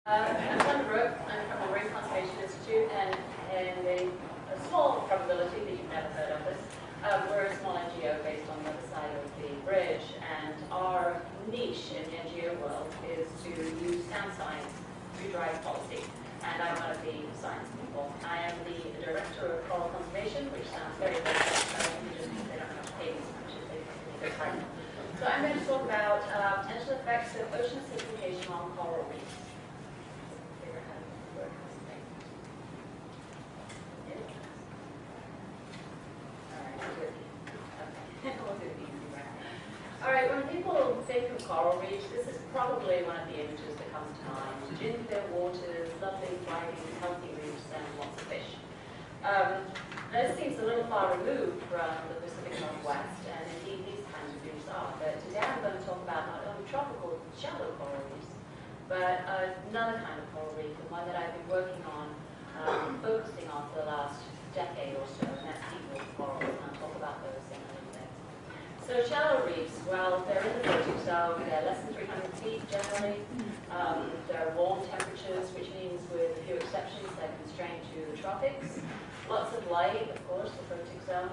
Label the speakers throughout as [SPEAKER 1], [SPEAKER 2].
[SPEAKER 1] I'm Sandra Brooke. I'm from the Reefs Conservation Institute, and a small probability that you've never heard of us. We're a small NGO based on the other side of the bridge, and our niche in the NGO world is to use sound science to drive policy. And I'm one of the science people. I am the director of coral conservation, which sounds very fancy, just because they don't have to pay me so much as they need their time. So I'm going to talk about potential effects of ocean acidification on coral reefs. Alright, when people think of coral reefs, this is probably one of the images that comes to mind. Gin clear waters, lovely, thriving, healthy reefs, and lots of fish. This seems a little far removed from the Pacific Northwest, and indeed these kinds of reefs are. But today I'm going to talk about not only tropical, shallow coral reefs, but another kind of coral reef, the one that I've been working on, focusing on for the last decade or so, and that's deep water coral, and I'll talk about those in a little bit. So shallow reefs, well, they're in the Pacific zone, they're less than 300 feet generally. They're warm temperatures, which means with a few exceptions, they're constrained to the tropics. Lots of light, of course, the Pacific zone.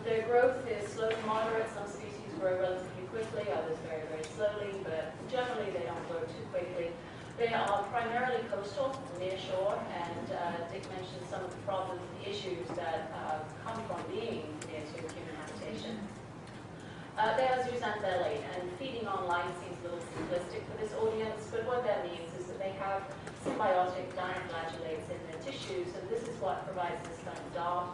[SPEAKER 1] Their growth is slow to moderate. Some species grow relatively quickly, others very, very slowly, but generally they don't grow too quickly. They are primarily coastal, near shore, and Dick mentioned some of the problems, the issues that come from being near to human habitation. They are zooxanthellae, and feeding on line seems a little simplistic for this audience, but what that means is that they have symbiotic dinoflagellates in their tissues, and this is what provides this kind of dark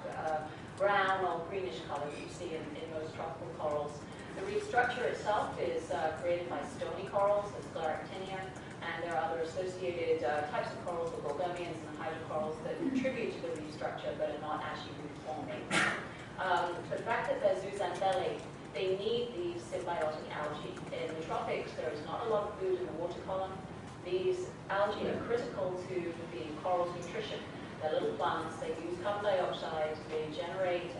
[SPEAKER 1] brown or greenish color that you see in most tropical corals. The reef structure itself is created by stony corals, the scleractinia, and there are other associated types of corals, the gorgonians and the hydrocorals, that contribute to the reef structure but are not actually reef forming. The fact that they're zooxanthellae, they need these symbiotic algae. In the tropics, there is not a lot of food in the water column. These algae are critical to the coral's nutrition. They're little plants, they use carbon dioxide, they generate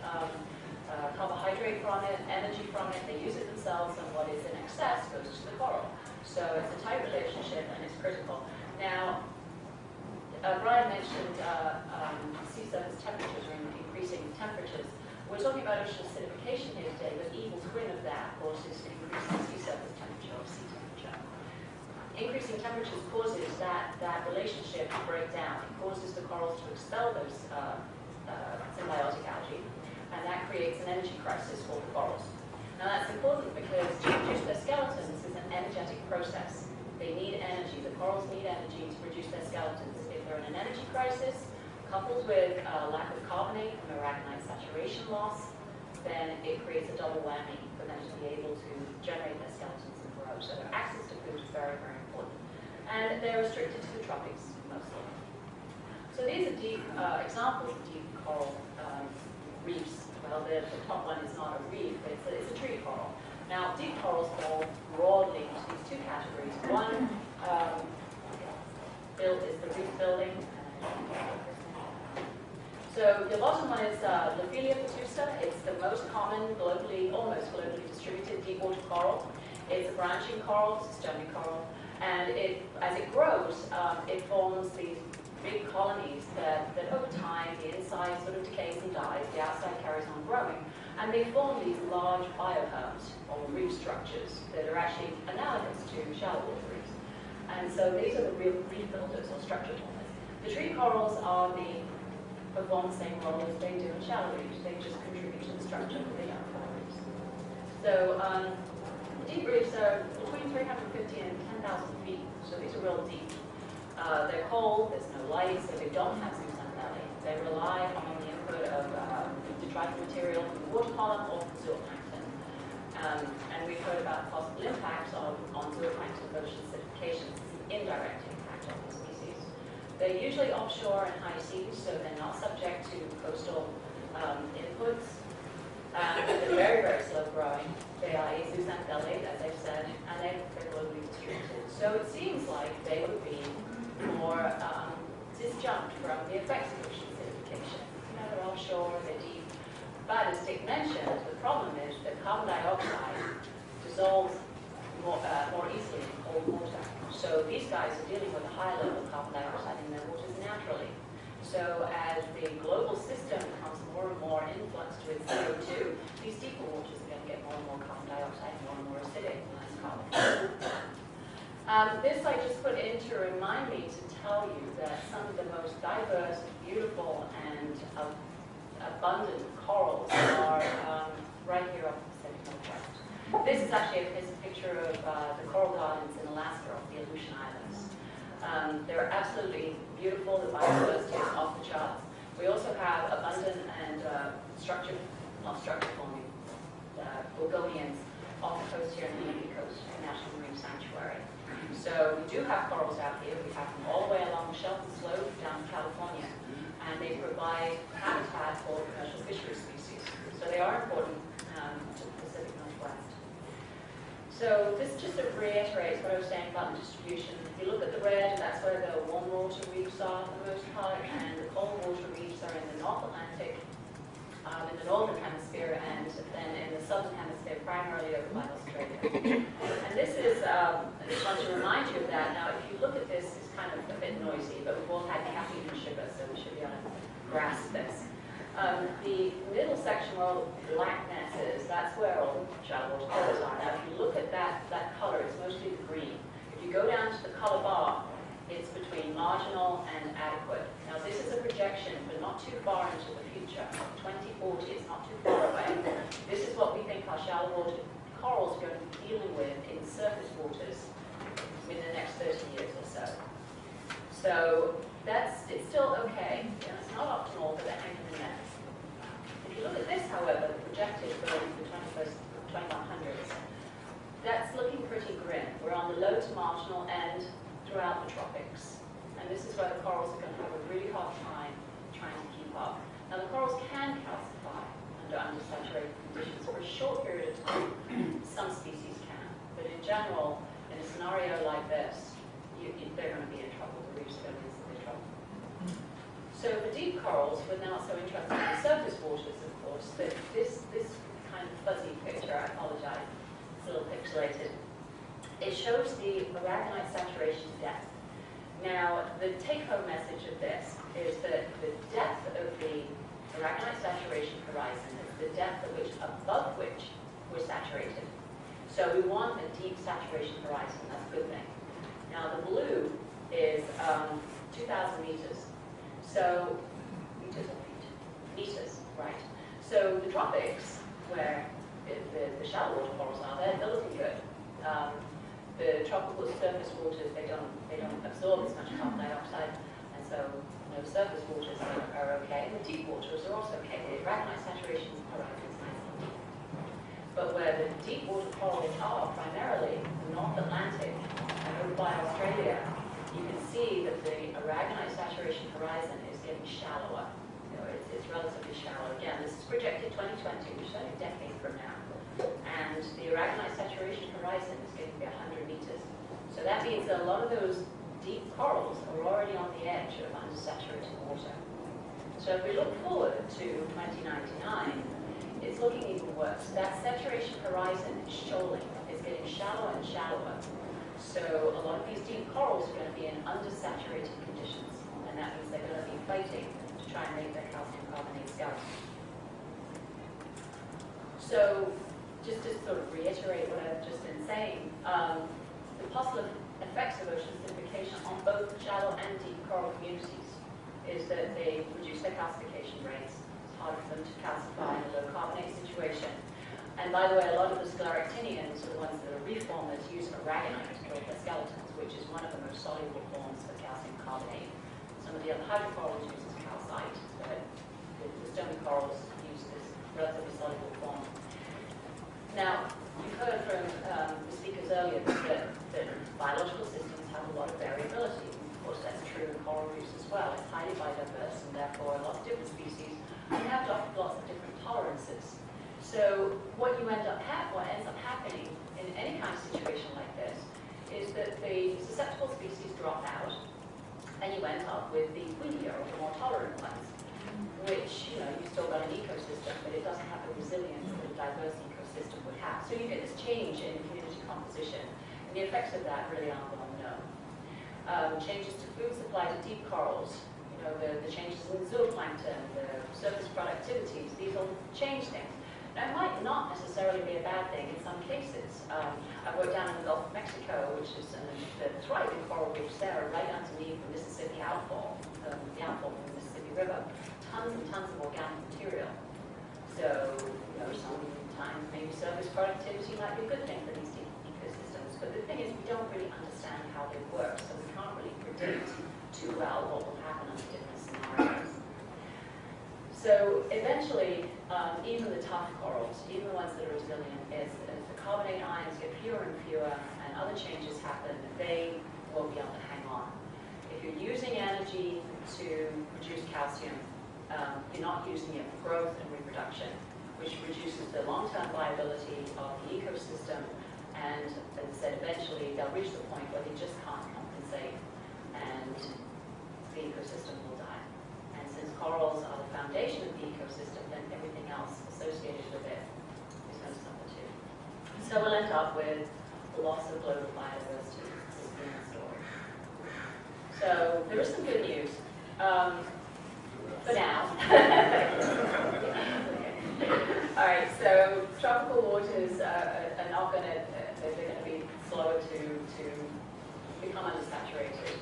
[SPEAKER 1] carbohydrate from it, energy from it, they use it themselves, and what is in excess goes to the coral. So it's a tight relationship and it's critical. Now, Brian mentioned sea surface temperatures or increasing temperatures. We're talking about ocean acidification here today, but the evil twin of that, of course, is increasing sea surface temperature or sea temperature. Increasing temperatures causes that relationship to break down. It causes the corals to expel those symbiotic algae, and that creates an energy crisis for the corals. Now that's important because to produce their skeletons is an energetic process. They need energy. The corals need energy to produce their skeletons. If they're in an energy crisis, coupled with lack of carbonate and aragonite saturation loss, then it creates a double whammy for them to be able to generate their skeletons and grow. So their access to food is very, very important. And they're restricted to the tropics mostly. So these are deep examples of deep coral reefs. Well, the top one is not a reef, it's a tree coral. Now, deep corals fall broadly into these two categories. One is the reef building. So the bottom one is Lophelia pertusa. It's the most common globally, almost globally distributed deep water coral. It's a branching coral, it's a stony coral, and as it grows, it forms these big colonies that over time the inside sort of decays and dies, the outside carries on growing, and they form these large bioherms or reef structures that are actually analogous to shallow water reefs. And so these are the real reef builders or structure formers. The tree corals perform the same role as they do in shallow reefs. They just contribute to the structure of the coral reefs. So deep reefs are between 350 and 10,000 feet. So these are real deep. They're cold, there's no light, so they don't have zooxanthellae. They rely on the input of detrital material from the water column or from zooplankton. And we've heard about possible impacts on zooplankton of ocean acidification. This is an indirect impact on the species. They're usually offshore and high seas, so they're not subject to coastal inputs. They're very, very slow growing. They are zooxanthellae, as I've said, and they're globally distributed. So it seems like they would be more disjunct from the effects of ocean acidification. They're offshore, they're deep. But as Dick mentioned, the problem is that carbon dioxide dissolves more easily in cold water. So these guys are dealing with a higher This I just put in to remind me to tell you that some of the most diverse, beautiful, and abundant corals are right here off the Pacific Northwest. This is actually a picture of the coral gardens in Alaska off the Aleutian Islands. They're absolutely beautiful. The biodiversity is off the charts. We also have abundant and not structure forming gorgonians off the coast here in the Indian Coast National Marine Sanctuary. So we do have corals out here. We have them all the way along the shelf and slope down in California, and they provide habitat for commercial fishery species. So they are important to the Pacific Northwest. So this just reiterates what I was saying about the distribution. If you look at the red, that's where the warm water reefs are for the most part, and the cold water reefs are in the North Atlantic, in the northern hemisphere, and then in the southern hemisphere, primarily over by Australia. And this is, I just want to remind you of that. Now, if you look at this, it's kind of a bit noisy, but we've all had caffeine and sugar, so we should be able to grasp this. The middle section where all the blackness is, that's where all the shallow water corals are. Now, if you look at that color, it's mostly the green. If you go down to the color bar, it's between marginal and adequate. Now, this is a projection, but not too far into the future. 2040 is not too far away. This is what we think our shallow water corals are going to be dealing with in surface waters within the next 30 years or so. So it's still okay. You know, it's not optimal, but they're hanging in there. If you look at this, however, the projected for the 2100s, that's looking pretty grim. We're on the low to marginal end throughout the tropics. And this is where the corals are going to have a really hard time trying to keep up. Now, the corals can calcify under undersaturated conditions for a short period of time. Some species can. But in general, in a scenario like this, they're going to be in trouble. The reefs are going to be in severe trouble. So for deep corals, we're not so interested in the surface waters, of course, but this kind of fuzzy picture, I apologize, it's a little pixelated. It shows the aragonite saturation depth. Now, the take-home message of this is that the depth of the aragonite saturation horizon is the depth above which we're saturated. So we want a deep saturation horizon. That's a good thing. Now, the blue is 2,000 meters. So, meters or feet? Meters, right. So the tropics, where the shallow water corals are, they're looking good. The tropical surface waters, they don't absorb as much carbon dioxide, and so surface waters are okay, and the deep waters are also okay. The aragonite saturation horizon is nice and deep. But where the deep water corals are, primarily the North Atlantic and over by Australia, you can see that the aragonite saturation horizon is getting shallower. It's relatively shallow. Again, this is projected 2020, which is only a decade from now. And the aragonite saturation horizon is going to be 100 meters. So that means that a lot of those deep corals are already on the edge of undersaturated water. So if we look forward to 2099, it's looking even worse. That saturation horizon is shoaling. It's getting shallower and shallower. So a lot of these deep corals are going to be in undersaturated conditions. And that means they're going to be fighting to try and make their calcium carbonate skeleton. So just to sort of reiterate what I've just been saying, the possible effects of ocean acidification on both shallow and deep coral communities is that they reduce their calcification rates. It's harder for them to calcify in a low carbonate situation. And by the way, a lot of the scleractinians are the ones that are reformers use aragonite to build their skeletons, which is one of the most soluble forms of calcium carbonate. Some of the other hydrocorals use calcite, but the stony corals use this relatively soluble form. Now, you've heard from the speakers earlier that biological systems have a lot of variability. Of course, that's true in coral reefs as well. It's highly biodiverse, and therefore lots of different species and have lots of different tolerances. So what ends up happening in any kind of situation like this is that the susceptible species drop out, and you end up with the weedier or the more tolerant ones, which, you've still got an ecosystem, but it doesn't have the resilience that a diverse ecosystem would have. So you get this change in community composition, and the effects of that really aren't well known. Changes to food supply to deep corals, the changes in zooplankton, the surface productivities, these all change things. Now, it might not necessarily be a bad thing in some cases. I worked down in the Gulf of Mexico, which is the thriving coral reefs there are right underneath the Mississippi outfall, the outfall from the Mississippi River. Tons and tons of organic material. So, sometimes maybe surface productivity might be a good thing for these ecosystems. But the thing is, we don't really understand how they work, so we can't really predict too well what will happen under different scenarios. So eventually, even the tough corals, even the ones that are resilient, as the carbonate ions get fewer and fewer and other changes happen, they won't be able to hang on. If you're using energy to produce calcium, you're not using it for growth and reproduction, which reduces the long-term viability of the ecosystem, and as I said, eventually they'll reach the point where they just can't compensate, and the ecosystem will die. And since corals are the foundation of the ecosystem, then everything else associated with it is going to suffer too. So we'll end up with the loss of global biodiversity. This is the story. So there is some good news. For now. All right, so tropical waters are not going to, they're going to be slower to become undersaturated.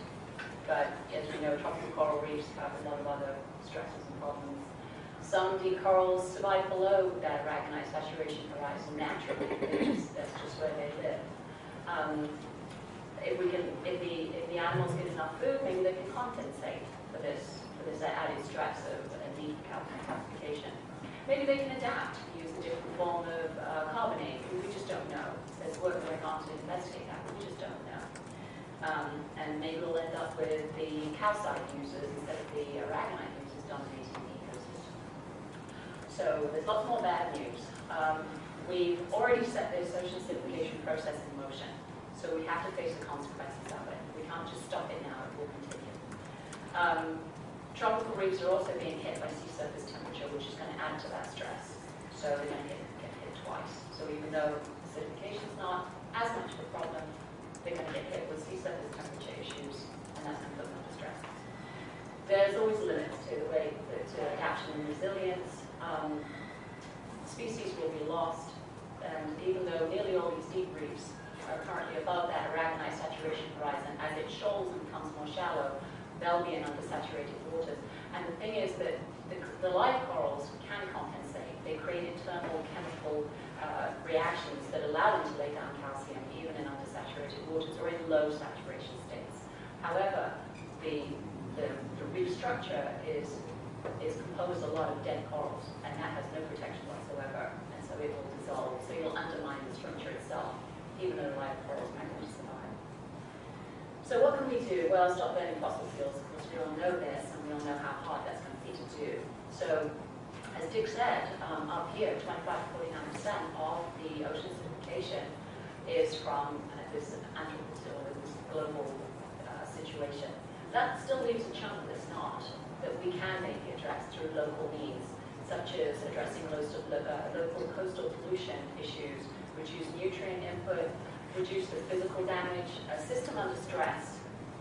[SPEAKER 1] But as we know, tropical coral reefs have a lot of other stresses and problems. Some deep corals survive below that aragonite saturation horizon naturally. That's just where they live. If the animals get enough food, maybe they can compensate for this added stress of a deep calcification. Maybe they can adapt, use a different form of carbonate. We just don't know. There's work going on to investigate that, but we just don't know. And maybe we'll end up with the calcite users instead of the aragonite users dominating the ecosystem. So there's lots more bad news. We've already set this ocean acidification process in motion, so we have to face the consequences of it. We can't just stop it now, it will continue. Tropical reefs are also being hit by sea surface temperature, which is going to add to that stress. So they're going to get hit twice. So even though acidification is not as much of a problem, they're going to get hit with sea surface temperature issues, and that's going to put them under stress. There's always limits to the way to adaptation and resilience. Species will be lost, and even though nearly all these deep reefs are currently above that aragonite saturation horizon, as it shoals and becomes more shallow, they'll be in undersaturated waters. And the thing is that the live corals can compensate. They create internal chemical reactions that allow them to lay down calcium even in undersaturated waters or in low saturation states. However, the reef structure is composed of a lot of dead corals, and that has no protection whatsoever, and so it will dissolve. So you'll undermine the structure itself, even though the live corals might not survive. So what can we do? Well, stop burning fossil fuels. Of course, we all know this, and we all know how hard that's going to be to do. So, as Dick said, up here, 25 to 49% of the ocean acidification is from this anthropocene, this global situation. That still leaves a chunk that's not, that we can maybe address through local means, such as addressing local coastal pollution issues, reduce nutrient input, reduce the physical damage. A system under stress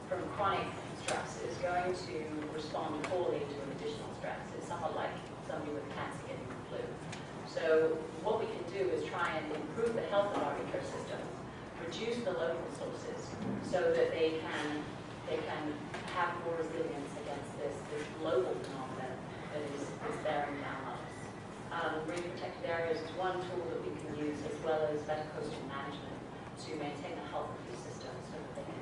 [SPEAKER 1] from chronic stress is going to respond poorly to an additional stress. It's somewhat like somebody with cancer getting the flu. So what we can do is try and improve the health of our ecosystem, reduce the local sources so that they can have more resilience against this global phenomenon that is bearing down on us. Marine protected areas is one tool that we can use, as well as better coastal management to maintain the health of these systems so that they can